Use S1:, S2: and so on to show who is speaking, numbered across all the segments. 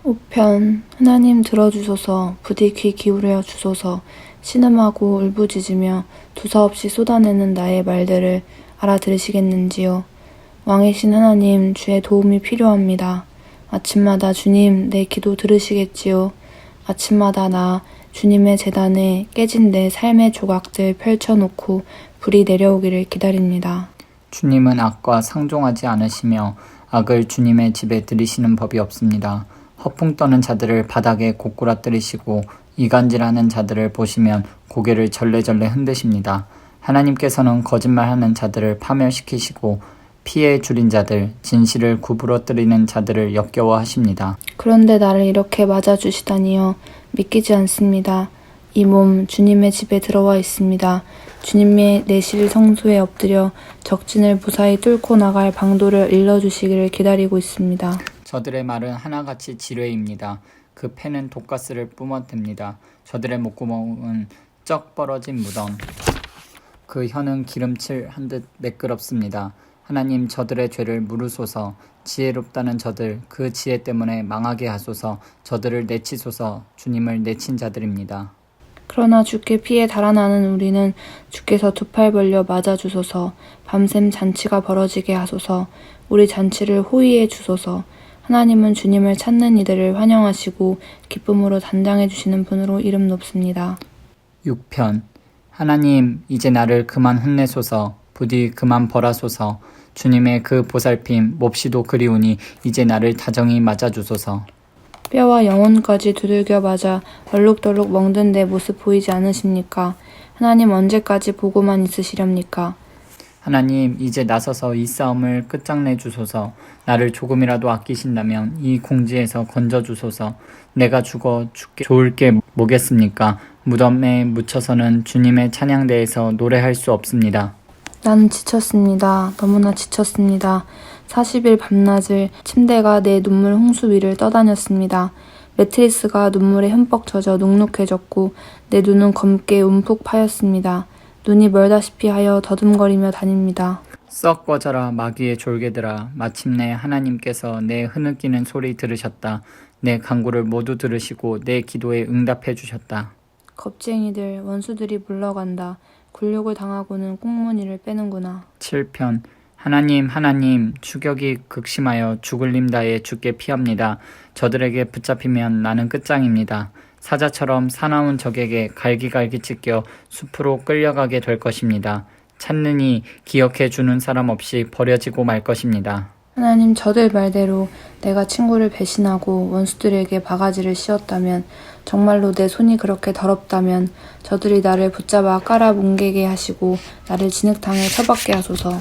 S1: 5편 하나님 들어주소서 부디 귀 기울여 주소서 신음하고 울부짖으며 두서없이 쏟아내는 나의 말들을 알아들으시겠는지요. 왕이신 하나님 주의 도움이 필요합니다. 아침마다 주님 내 기도 들으시겠지요. 아침마다 나 주님의 제단에 깨진 내 삶의 조각들 펼쳐놓고 불이 내려오기를 기다립니다.
S2: 주님은 악과 상종하지 않으시며 악을 주님의 집에 들이시는 법이 없습니다. 허풍 떠는 자들을 바닥에 고꾸라뜨리시고 이간질하는 자들을 보시면 고개를 절레절레 흔드십니다. 하나님께서는 거짓말하는 자들을 파멸시키시고 피해 줄인 자들, 진실을 구부러뜨리는 자들을 역겨워하십니다.
S1: 그런데 나를 이렇게 맞아주시다니요. 믿기지 않습니다. 이 몸 주님의 집에 들어와 있습니다. 주님의 내실 성소에 엎드려 적진을 무사히 뚫고 나갈 방도를 일러주시기를 기다리고 있습니다.
S2: 저들의 말은 하나같이 지뢰입니다. 그 패는 독가스를 뿜어댑니다. 저들의 목구멍은 쩍 벌어진 무덤. 그 혀는 기름칠 한 듯 매끄럽습니다. 하나님 저들의 죄를 물으소서. 지혜롭다는 저들 그 지혜 때문에 망하게 하소서. 저들을 내치소서. 주님을 내친 자들입니다.
S1: 그러나 주께 피해 달아나는 우리는 주께서 두 팔 벌려 맞아주소서. 밤샘 잔치가 벌어지게 하소서. 우리 잔치를 호위해 주소서. 하나님은 주님을 찾는 이들을 환영하시고 기쁨으로 단장해 주시는 분으로 이름 높습니다.
S2: 6편 하나님 이제 나를 그만 혼내소서. 부디 그만 벌하소서. 주님의 그 보살핌 몹시도 그리우니 이제 나를 다정히 맞아주소서.
S1: 뼈와 영혼까지 두들겨 맞아 얼룩덜룩 멍든 내 모습 보이지 않으십니까? 하나님 언제까지 보고만 있으시렵니까?
S2: 하나님 이제 나서서 이 싸움을 끝장내 주소서. 나를 조금이라도 아끼신다면 이 공지에서 건져주소서. 내가 죽어 좋을 게 뭐겠습니까? 무덤에 묻혀서는 주님의 찬양대에서 노래할 수 없습니다.
S1: 나는 지쳤습니다. 너무나 지쳤습니다. 40일 밤낮을 침대가 내 눈물 홍수 위를 떠다녔습니다. 매트리스가 눈물에 흠뻑 젖어 눅눅해졌고 내 눈은 검게 움푹 파였습니다. 눈이 멀다시피 하여 더듬거리며 다닙니다.
S2: 썩 꺼져라 마귀의 졸개들아. 마침내 하나님께서 내 흐느끼는 소리 들으셨다. 내 간구를 모두 들으시고 내 기도에 응답해 주셨다.
S1: 겁쟁이들 원수들이 물러간다. 굴욕을 당하고는 꽁무니를 빼는구나.
S2: 7편 하나님 추격이 극심하여 죽을림 다에 주께 피합니다. 저들에게 붙잡히면 나는 끝장입니다. 사자처럼 사나운 적에게 갈기갈기 찢겨 숲으로 끌려가게 될 것입니다. 찾느니 기억해 주는 사람 없이 버려지고 말 것입니다.
S1: 하나님 저들 말대로 내가 친구를 배신하고 원수들에게 바가지를 씌웠다면 정말로 내 손이 그렇게 더럽다면 저들이 나를 붙잡아 깔아 뭉개게 하시고 나를 진흙탕에 처박게 하소서.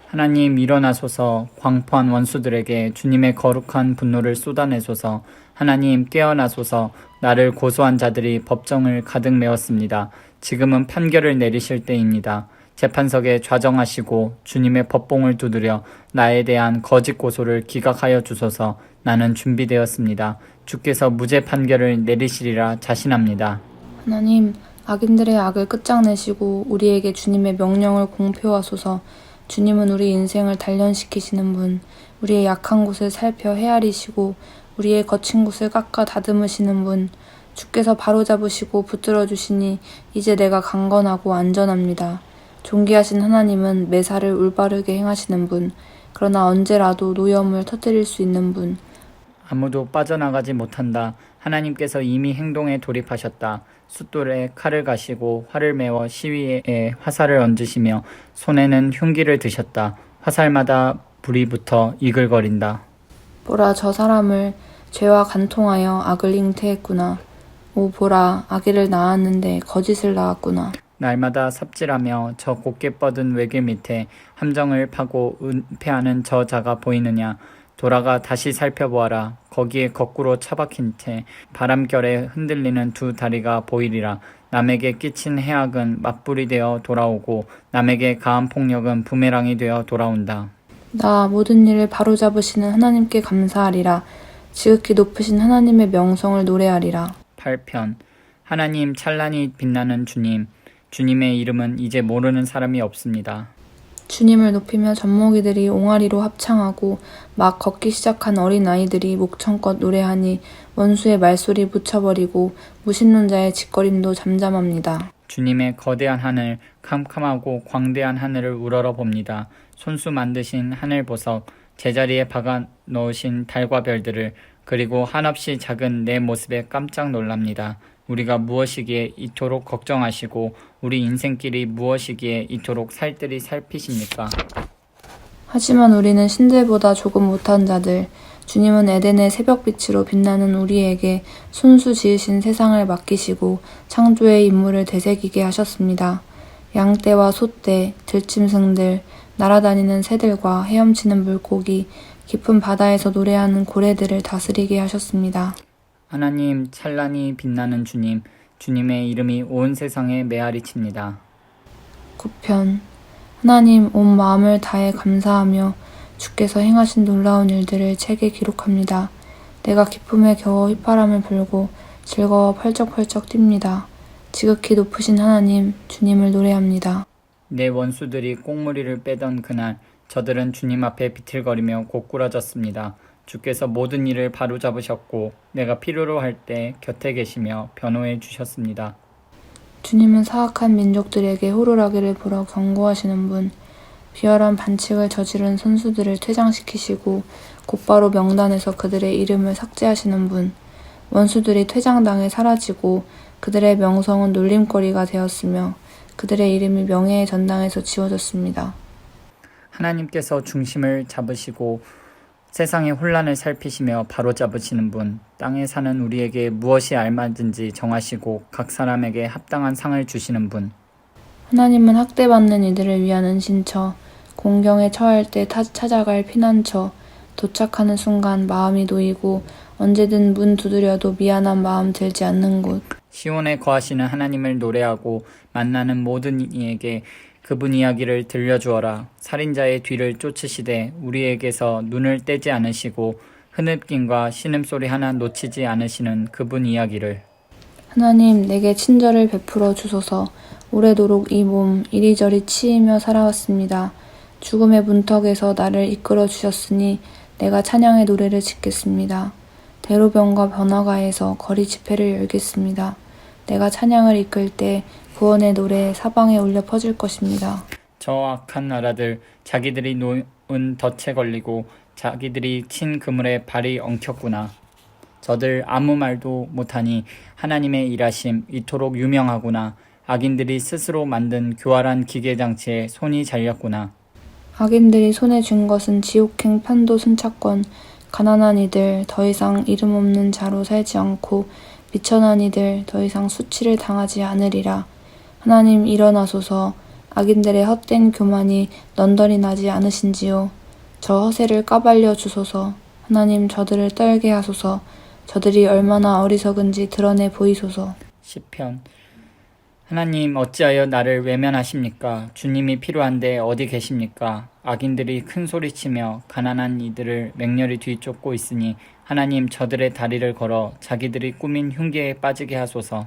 S2: 하나님 일어나소서. 광포한 원수들에게 주님의 거룩한 분노를 쏟아내소서. 하나님 깨어나소서. 나를 고소한 자들이 법정을 가득 메웠습니다. 지금은 판결을 내리실 때입니다. 재판석에 좌정하시고 주님의 법봉을 두드려 나에 대한 거짓 고소를 기각하여 주소서. 나는 준비되었습니다. 주께서 무죄 판결을 내리시리라 자신합니다.
S1: 하나님 악인들의 악을 끝장내시고 우리에게 주님의 명령을 공표하소서. 주님은 우리 인생을 단련시키시는 분, 우리의 약한 곳을 살펴 헤아리시고 우리의 거친 곳을 깎아 다듬으시는 분, 주께서 바로잡으시고 붙들어 주시니 이제 내가 강건하고 안전합니다. 존귀하신 하나님은 매사를 올바르게 행하시는 분, 그러나 언제라도 노염을 터뜨릴 수 있는 분.
S2: 아무도 빠져나가지 못한다. 하나님께서 이미 행동에 돌입하셨다. 숫돌에 칼을 가시고 활을 메워 시위에 화살을 얹으시며 손에는 흉기를 드셨다. 화살마다 불이 붙어 이글거린다.
S1: 보라 저 사람을 죄와 간통하여 악을 잉태했구나. 오 보라 아기를 낳았는데 거짓을 낳았구나.
S2: 날마다 삽질하며 저 곱게 뻗은 외길 밑에 함정을 파고 은폐하는 저 자가 보이느냐. 돌아가 다시 살펴보아라. 거기에 거꾸로 처박힌 채 바람결에 흔들리는 두 다리가 보이리라. 남에게 끼친 해악은 맞불이 되어 돌아오고 남에게 가한 폭력은 부메랑이 되어 돌아온다.
S1: 나 모든 일을 바로잡으시는 하나님께 감사하리라. 지극히 높으신 하나님의 명성을 노래하리라.
S2: 8편 하나님 찬란히 빛나는 주님. 주님의 이름은 이제 모르는 사람이 없습니다.
S1: 주님을 높이며 젖먹이들이 옹알이로 합창하고 막 걷기 시작한 어린아이들이 목청껏 노래하니 원수의 말소리 묻혀버리고 무신론자의 짓거림도 잠잠합니다.
S2: 주님의 거대한 하늘, 캄캄하고 광대한 하늘을 우러러 봅니다. 손수 만드신 하늘보석, 제자리에 박아 넣으신 달과 별들을, 그리고 한없이 작은 내 모습에 깜짝 놀랍니다. 우리가 무엇이기에 이토록 걱정하시고 우리 인생길이 무엇이기에 이토록 살뜰히 살피십니까?
S1: 하지만 우리는 신들보다 조금 못한 자들, 주님은 에덴의 새벽빛으로 빛나는 우리에게 손수 지으신 세상을 맡기시고 창조의 인물을 되새기게 하셨습니다. 양떼와 소떼, 들짐승들, 날아다니는 새들과 헤엄치는 물고기, 깊은 바다에서 노래하는 고래들을 다스리게 하셨습니다.
S2: 하나님 찬란히 빛나는 주님, 주님의 이름이 온 세상에 메아리칩니다.
S1: 9편 하나님 온 마음을 다해 감사하며 주께서 행하신 놀라운 일들을 책에 기록합니다. 내가 기쁨에 겨워 휘파람을 불고 즐거워 펄쩍펄쩍 뜁니다. 지극히 높으신 하나님, 주님을 노래합니다.
S2: 내 원수들이 꽁무리를 빼던 그날, 저들은 주님 앞에 비틀거리며 고꾸라졌습니다. 주께서 모든 일을 바로잡으셨고 내가 필요로 할 때 곁에 계시며 변호해 주셨습니다.
S1: 주님은 사악한 민족들에게 호루라기를 불어 경고하시는 분, 비열한 반칙을 저지른 선수들을 퇴장시키시고 곧바로 명단에서 그들의 이름을 삭제하시는 분, 원수들이 퇴장당해 사라지고 그들의 명성은 놀림거리가 되었으며 그들의 이름이 명예의 전당에서 지워졌습니다.
S2: 하나님께서 중심을 잡으시고 세상의 혼란을 살피시며 바로잡으시는 분, 땅에 사는 우리에게 무엇이 알맞은지 정하시고 각 사람에게 합당한 상을 주시는 분.
S1: 하나님은 학대받는 이들을 위한 은신처, 공경에 처할 때 찾아갈 피난처, 도착하는 순간 마음이 놓이고 언제든 문 두드려도 미안한 마음 들지 않는 곳.
S2: 시온에 거하시는 하나님을 노래하고 만나는 모든 이에게 그분 이야기를 들려주어라. 살인자의 뒤를 쫓으시되 우리에게서 눈을 떼지 않으시고 흐느낌과 신음소리 하나 놓치지 않으시는 그분 이야기를.
S1: 하나님, 내게 친절을 베풀어 주소서. 오래도록 이 몸 이리저리 치이며 살아왔습니다. 죽음의 문턱에서 나를 이끌어 주셨으니 내가 찬양의 노래를 짓겠습니다. 대로변과 번화가에서 거리 집회를 열겠습니다. 내가 찬양을 이끌 때 구원의 노래 사방에 울려 퍼질 것입니다.
S2: 저 악한 나라들, 자기들이 놓은 덫에 걸리고 자기들이 친 그물에 발이 엉켰구나. 저들 아무 말도 못하니 하나님의 일하심 이토록 유명하구나. 악인들이 스스로 만든 교활한 기계장치에 손이 잘렸구나.
S1: 악인들이 손에 쥔 것은 지옥행 편도 순찰권. 가난한 이들 더 이상 이름 없는 자로 살지 않고 미천한 이들 더 이상 수치를 당하지 않으리라. 하나님 일어나소서. 악인들의 헛된 교만이 넌덜이 나지 않으신지요. 저 허세를 까발려 주소서. 하나님 저들을 떨게 하소서. 저들이 얼마나 어리석은지 드러내 보이소서.
S2: 시편. 하나님 어찌하여 나를 외면하십니까? 주님이 필요한데 어디 계십니까? 악인들이 큰 소리치며 가난한 이들을 맹렬히 뒤쫓고 있으니 하나님 저들의 다리를 걸어 자기들이 꾸민 흉계에 빠지게 하소서.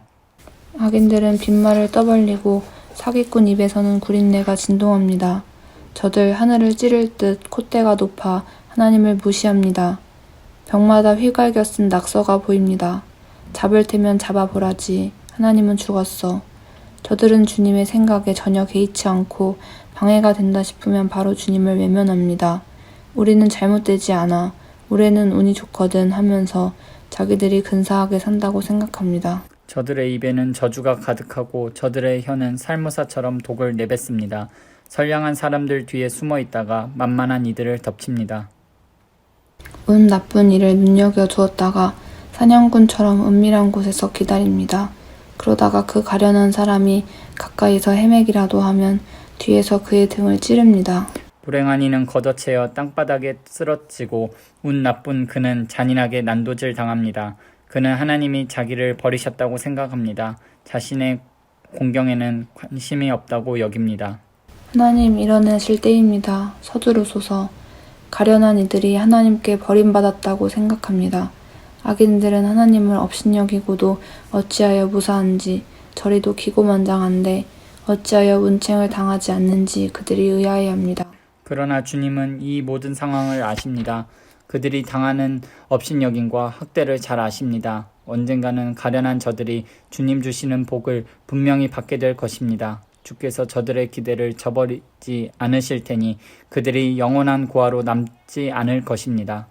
S1: 악인들은 빈말을 떠벌리고 사기꾼 입에서는 구린내가 진동합니다. 저들 하늘을 찌를 듯 콧대가 높아 하나님을 무시합니다. 벽마다 휘갈겨 쓴 낙서가 보입니다. 잡을 테면 잡아보라지. 하나님은 죽었어. 저들은 주님의 생각에 전혀 개의치 않고 방해가 된다 싶으면 바로 주님을 외면합니다. 우리는 잘못되지 않아. 올해는 운이 좋거든 하면서 자기들이 근사하게 산다고 생각합니다.
S2: 저들의 입에는 저주가 가득하고 저들의 혀는 살모사처럼 독을 내뱉습니다. 선량한 사람들 뒤에 숨어 있다가 만만한 이들을 덮칩니다.
S1: 운 나쁜 일을 눈여겨두었다가 사냥꾼처럼 은밀한 곳에서 기다립니다. 그러다가 그 가련한 사람이 가까이서 헤매기라도 하면 뒤에서 그의 등을 찌릅니다.
S2: 불행한 이는 걷어채어 땅바닥에 쓰러지고 운 나쁜 그는 잔인하게 난도질 당합니다. 그는 하나님이 자기를 버리셨다고 생각합니다. 자신의 공경에는 관심이 없다고 여깁니다.
S1: 하나님 일어나실 때입니다. 서두르소서. 가련한 이들이 하나님께 버림받았다고 생각합니다. 악인들은 하나님을 업신여기고도 어찌하여 무사한지 저리도 기고만장한데 어찌하여 문책을 당하지 않는지 그들이 의아해합니다.
S2: 그러나 주님은 이 모든 상황을 아십니다. 그들이 당하는 업신여김과 학대를 잘 아십니다. 언젠가는 가련한 저들이 주님 주시는 복을 분명히 받게 될 것입니다. 주께서 저들의 기대를 저버리지 않으실 테니 그들이 영원한 고아로 남지 않을 것입니다.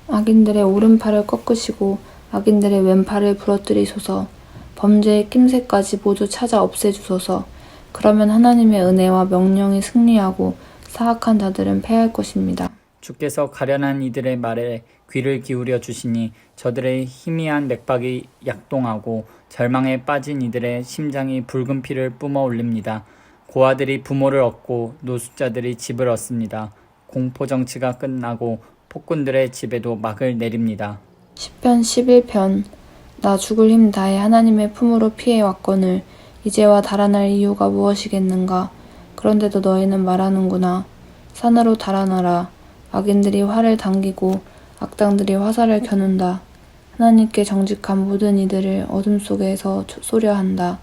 S1: 악인들의 오른팔을 꺾으시고 악인들의 왼팔을 부러뜨리소서. 범죄의 낌새까지 모두 찾아 없애주소서. 그러면 하나님의 은혜와 명령이 승리하고 사악한 자들은 패할 것입니다.
S2: 주께서 가련한 이들의 말에 귀를 기울여 주시니 저들의 희미한 맥박이 약동하고 절망에 빠진 이들의 심장이 붉은 피를 뿜어 올립니다. 고아들이 부모를 얻고 노숙자들이 집을 얻습니다. 공포 정치가 끝나고 폭군들의 집에도 막을 내립니다.
S1: 시편 11편. 나 죽을 힘 다해 하나님의 품으로 피해 왔거늘 이제와 달아날 이유가 무엇이겠는가. 그런데도 너희는 말하는구나. 산으로 달아나라. 악인들이 활을 당기고 악당들이 화살을 겨눈다. 하나님께 정직한 모든 이들을 어둠 속에서 쏘려한다.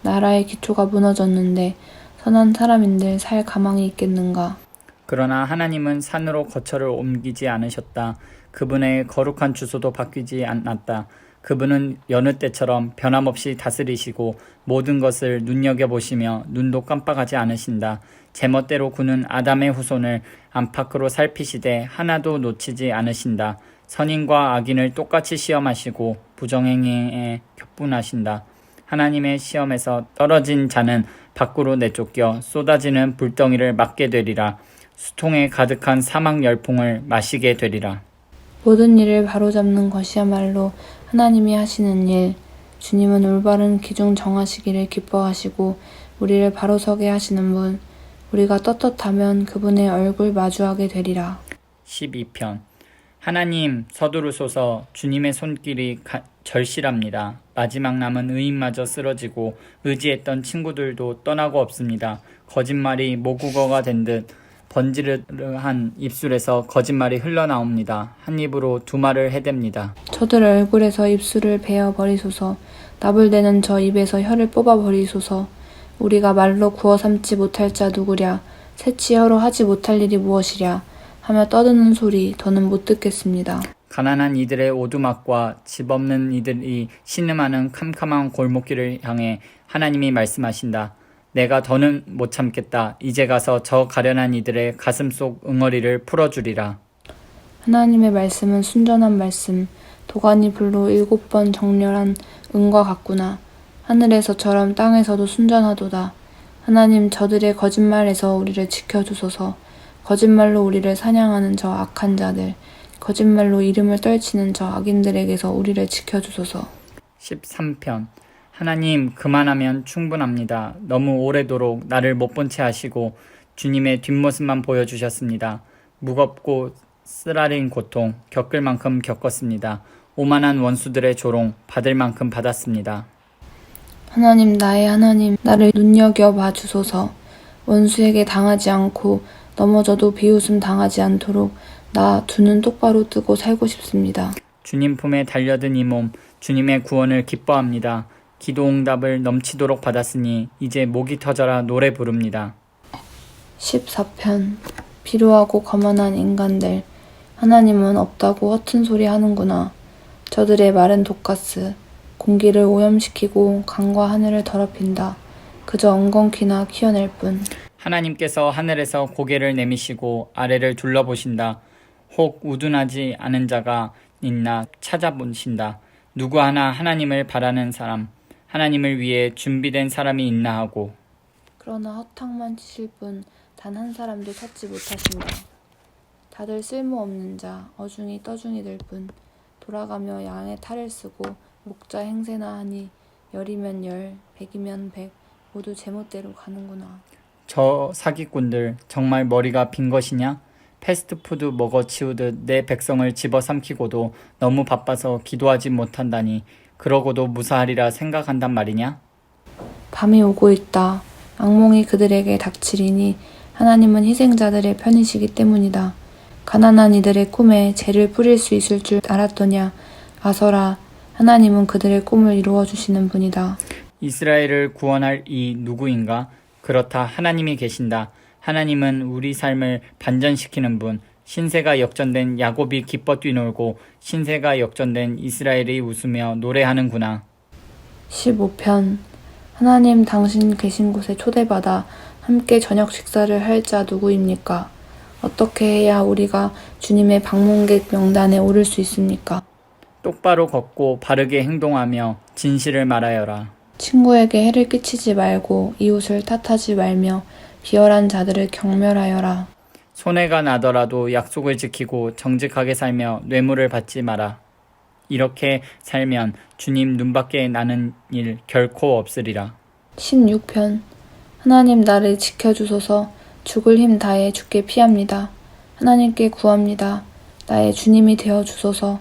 S1: 나라의 기초가 무너졌는데 선한 사람인들 살 가망이 있겠는가.
S2: 그러나 하나님은 산으로 거처를 옮기지 않으셨다. 그분의 거룩한 주소도 바뀌지 않았다. 그분은 여느 때처럼 변함없이 다스리시고 모든 것을 눈여겨보시며 눈도 깜빡하지 않으신다. 제멋대로 구는 아담의 후손을 안팎으로 살피시되 하나도 놓치지 않으신다. 선인과 악인을 똑같이 시험하시고 부정행위에 격분하신다. 하나님의 시험에서 떨어진 자는 밖으로 내쫓겨 쏟아지는 불덩이를 맞게 되리라. 수통에 가득한 사막 열풍을 마시게 되리라.
S1: 모든 일을 바로잡는 것이야말로 하나님이 하시는 일. 주님은 올바른 기준 정하시기를 기뻐하시고 우리를 바로 서게 하시는 분. 우리가 떳떳하면 그분의 얼굴 마주하게 되리라.
S2: 12편. 하나님 서두르소서. 주님의 손길이 절실합니다. 마지막 남은 의인마저 쓰러지고 의지했던 친구들도 떠나고 없습니다. 거짓말이 모국어가 된 듯 번지르르한 입술에서 거짓말이 흘러나옵니다. 한 입으로 두 말을 해댑니다.
S1: 저들 얼굴에서 입술을 베어 버리소서. 나불대는 저 입에서 혀를 뽑아 버리소서. 우리가 말로 구워 삼지 못할 자 누구랴. 새치 혀로 하지 못할 일이 무엇이랴 하며 떠드는 소리 더는 못 듣겠습니다.
S2: 가난한 이들의 오두막과 집 없는 이들이 신음하는 캄캄한 골목길을 향해 하나님이 말씀하신다. 내가 더는 못 참겠다. 이제 가서 저 가련한 이들의 가슴 속 응어리를 풀어주리라.
S1: 하나님의 말씀은 순전한 말씀, 도가니 불로 7번 정렬한 은과 같구나. 하늘에서처럼 땅에서도 순전하도다. 하나님 저들의 거짓말에서 우리를 지켜주소서. 거짓말로 우리를 사냥하는 저 악한 자들, 거짓말로 이름을 떨치는 저 악인들에게서 우리를 지켜주소서.
S2: 13편. 하나님 그만하면 충분합니다. 너무 오래도록 나를 못 본 채 하시고 주님의 뒷모습만 보여주셨습니다. 무겁고 쓰라린 고통 겪을 만큼 겪었습니다. 오만한 원수들의 조롱 받을 만큼 받았습니다.
S1: 하나님 나의 하나님 나를 눈여겨봐 주소서. 원수에게 당하지 않고 넘어져도 비웃음 당하지 않도록 나 두 눈 똑바로 뜨고 살고 싶습니다.
S2: 주님 품에 달려든 이 몸 주님의 구원을 기뻐합니다. 기도 응답을 넘치도록 받았으니 이제 목이 터져라 노래 부릅니다.
S1: 14편. 비루하고 거만한 인간들, 하나님은 없다고 허튼 소리 하는구나. 저들의 말은 독가스, 공기를 오염시키고 강과 하늘을 더럽힌다. 그저 엉겅퀴나 키워낼 뿐.
S2: 하나님께서 하늘에서 고개를 내미시고 아래를 둘러보신다. 혹 우둔하지 않은 자가 있나 찾아보신다. 누구 하나 하나님을 바라는 사람, 하나님을 위해 준비된 사람이 있나 하고.
S1: 그러나 허탕만 치실 뿐 단 한 사람도 찾지 못하신다. 다들 쓸모없는 자, 어중이 떠중이들 뿐. 돌아가며 양의 탈을 쓰고 목자 행세나 하니 열이면 열, 백이면 백, 모두 제멋대로 가는구나.
S2: 저 사기꾼들 정말 머리가 빈 것이냐? 패스트푸드 먹어치우듯 내 백성을 집어삼키고도 너무 바빠서 기도하지 못한다니 그러고도 무사하리라 생각한단 말이냐?
S1: 밤이 오고 있다. 악몽이 그들에게 닥치리니 하나님은 희생자들의 편이시기 때문이다. 가난한 이들의 꿈에 재를 뿌릴 수 있을 줄 알았더냐. 아서라, 하나님은 그들의 꿈을 이루어 주시는 분이다.
S2: 이스라엘을 구원할 이 누구인가? 그렇다. 하나님이 계신다. 하나님은 우리 삶을 반전시키는 분. 신세가 역전된 야곱이 기뻐 뛰놀고 신세가 역전된 이스라엘이 웃으며 노래하는구나.
S1: 15편 하나님 당신 계신 곳에 초대받아 함께 저녁 식사를 할 자 누구입니까? 어떻게 해야 우리가 주님의 방문객 명단에 오를 수 있습니까?
S2: 똑바로 걷고 바르게 행동하며 진실을 말하여라.
S1: 친구에게 해를 끼치지 말고 이웃을 탓하지 말며 비열한 자들을 경멸하여라.
S2: 손해가 나더라도 약속을 지키고 정직하게 살며 뇌물을 받지 마라. 이렇게 살면 주님 눈밖에 나는 일 결코 없으리라.
S1: 16편 하나님 나를 지켜주소서. 죽을 힘 다해 주께 피합니다. 하나님께 구합니다. 나의 주님이 되어주소서.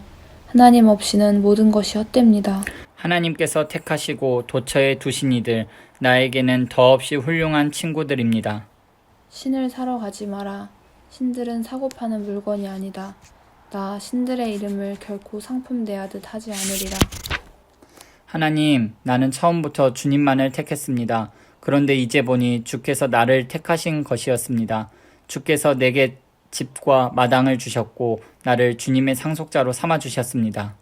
S1: 하나님 없이는 모든 것이 헛됩니다.
S2: 하나님께서 택하시고 도처에 두신 이들, 나에게는 더없이 훌륭한 친구들입니다.
S1: 신을 사러 가지 마라. 신들은 사고 파는 물건이 아니다. 나 신들의 이름을 결코 상품 대하듯 하지 않으리라.
S2: 하나님, 나는 처음부터 주님만을 택했습니다. 그런데 이제 보니 주께서 나를 택하신 것이었습니다. 주께서 내게 집과 마당을 주셨고 나를 주님의 상속자로 삼아주셨습니다.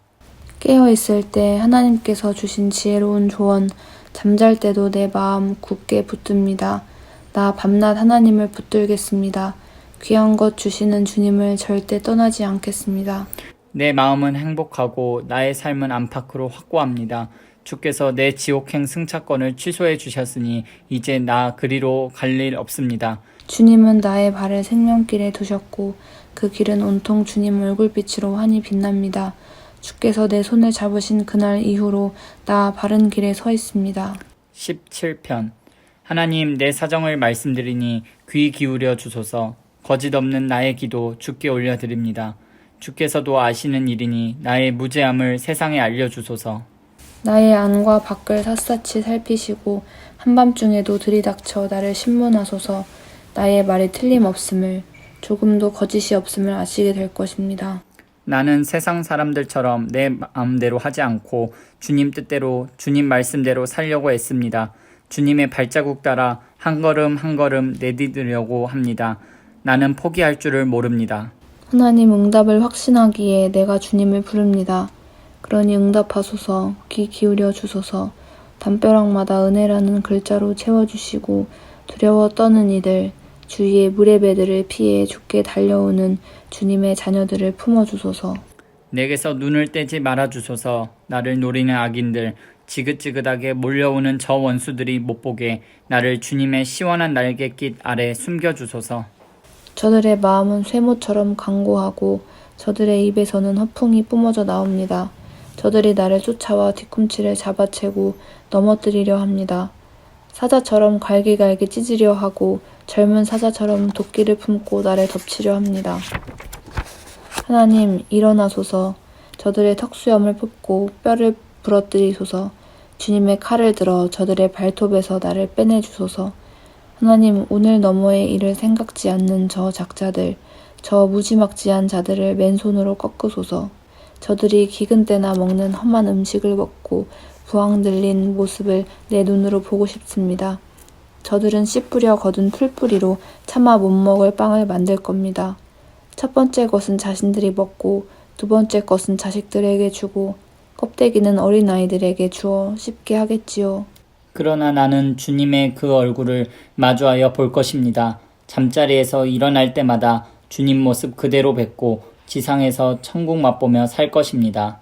S1: 깨어있을 때 하나님께서 주신 지혜로운 조언, 잠잘 때도 내 마음 굳게 붙듭니다. 나 밤낮 하나님을 붙들겠습니다. 귀한 것 주시는 주님을 절대 떠나지 않겠습니다.
S2: 내 마음은 행복하고 나의 삶은 안팎으로 확고합니다. 주께서 내 지옥행 승차권을 취소해 주셨으니 이제 나 그리로 갈 일 없습니다.
S1: 주님은 나의 발을 생명길에 두셨고 그 길은 온통 주님 얼굴빛으로 환히 빛납니다. 주께서 내 손을 잡으신 그날 이후로 나 바른 길에 서 있습니다.
S2: 17편 하나님, 내 사정을 말씀드리니 귀 기울여 주소서. 거짓 없는 나의 기도 주께 올려드립니다. 주께서도 아시는 일이니 나의 무죄함을 세상에 알려주소서.
S1: 나의 안과 밖을 샅샅이 살피시고 한밤중에도 들이닥쳐 나를 신문하소서. 나의 말이 틀림없음을, 조금도 거짓이 없음을 아시게 될 것입니다.
S2: 나는 세상 사람들처럼 내 마음대로 하지 않고 주님 뜻대로, 주님 말씀대로 살려고 애씁니다. 주님의 발자국 따라 한 걸음 한 걸음 내디디려고 합니다. 나는 포기할 줄을 모릅니다.
S1: 하나님 응답을 확신하기에 내가 주님을 부릅니다. 그러니 응답하소서. 귀 기울여 주소서. 담벼락마다 은혜라는 글자로 채워주시고 두려워 떠는 이들, 주위의 무례배들을 피해 주께 달려오는 주님의 자녀들을 품어주소서.
S2: 내게서 눈을 떼지 말아주소서. 나를 노리는 악인들, 지긋지긋하게 몰려오는 저 원수들이 못보게 나를 주님의 시원한 날갯깃 아래 숨겨주소서.
S1: 저들의 마음은 쇠모처럼 강고하고 저들의 입에서는 허풍이 뿜어져 나옵니다. 저들이 나를 쫓아와 뒤꿈치를 잡아채고 넘어뜨리려 합니다. 사자처럼 갈기갈기 찢으려 하고 젊은 사자처럼 도끼를 품고 나를 덮치려 합니다. 하나님, 일어나소서. 저들의 턱수염을 뽑고 뼈를 부러뜨리소서. 주님의 칼을 들어 저들의 발톱에서 나를 빼내주소서. 하나님, 오늘 너머의 일을 생각지 않는 저 작자들, 저 무지막지한 자들을 맨손으로 꺾으소서. 저들이 기근 때나 먹는 험한 음식을 먹고 부황 들린 모습을 내 눈으로 보고 싶습니다. 저들은 씨 뿌려 거둔 풀뿌리로 차마 못 먹을 빵을 만들 겁니다. 첫 번째 것은 자신들이 먹고 두 번째 것은 자식들에게 주고 껍데기는 어린아이들에게 주어 씹게 하겠지요.
S2: 그러나 나는 주님의 그 얼굴을 마주하여 볼 것입니다. 잠자리에서 일어날 때마다 주님 모습 그대로 뵙고 지상에서 천국 맛보며 살 것입니다.